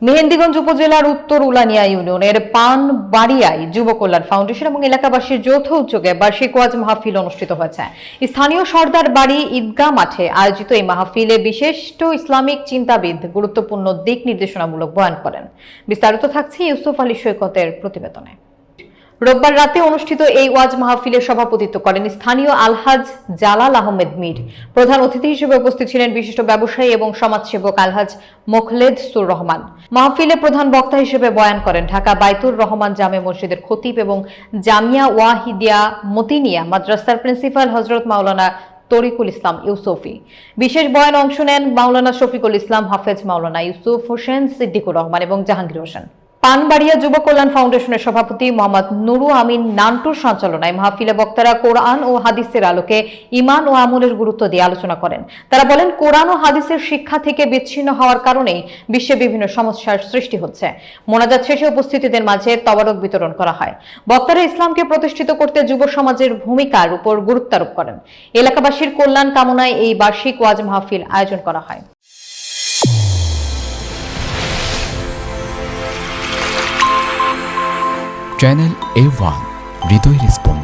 মেহেন্দিগঞ্জ উপজেলার উত্তর উলানিয়া ইউনিয়নের পানবাড়িয়ায় যুব কল্যাণ ফাউন্ডেশন এবং এলাকাবাসীর যৌথ উদ্যোগে বার্ষিক ওয়াজ মাহফিল অনুষ্ঠিত হয়েছে। স্থানীয় সর্দার বাড়ি ঈদগাহ মাঠে আয়োজিত এই মাহফিলে বিশিষ্ট ইসলামিক চিন্তাবিদ গুরুত্বপূর্ণ দিক নির্দেশনামূলক বয়ান করেন। বিস্তারিত থাকছে ইউসুফ আলী সৈকতের প্রতিবেদনে। রোববার রাতে অনুষ্ঠিত এই ওয়াজ মাহফিলে সভাপতিত্ব করেন স্থানীয় আলহাজ জালাল আহমেদ মীর। প্রধান অতিথি হিসেবে উপস্থিত ছিলেন বিশিষ্ট ব্যবসায়ী এবং সমাজসেবক আলহাজ মোখলেদসুর রহমান। মাহফিলে প্রধান বক্তা হিসেবে বয়ান করেন ঢাকা বাইতুর রহমান জামে মসজিদের খতিব এবং জামিয়া ওয়াহিদিয়া মতিনিয়া মাদ্রাসার প্রিন্সিপাল হযরত মাওলানা তরিকুল ইসলাম ইউসুফি। বিশেষ বয়ান অংশ নেন মাওলানা শফিকুল ইসলাম হাফেজ, মাওলানা ইউসুফ হোসেন, সিদ্দিকুর রহমান এবং জাহাঙ্গীর হোসেন। পানবাড়িয়া যুব কল্যাণ ফাউন্ডেশনের সভাপতি মোহাম্মদ নুরু আমিন নান্টুর সঞ্চালনায় মাহফিলে বক্তারা কোরআন ও হাদিসের আলোকে ঈমান ও আমলের গুরুত্ব দিয়ে আলোচনা করেন। তারা বলেন, কোরআন ও হাদিসের শিক্ষা থেকে বিচ্ছিন্ন হওয়ার কারণেই বিশ্বে বিভিন্ন সমস্যার সৃষ্টি হচ্ছে। মোনাজাত শেষে উপস্থিতদের মাঝে তবারক বিতরণ করা হয়। বক্তারা ইসলামকে প্রতিষ্ঠিত করতে যুব সমাজের ভূমিকার উপর গুরুত্ব আরোপ করেন। এলাকাবাসীর কল্যাণ কামনায় এই বার্ষিক ওয়াজ মাহফিল আয়োজন করা হয়। চ্যানেল A1 হৃদয়ের স্পন্দন।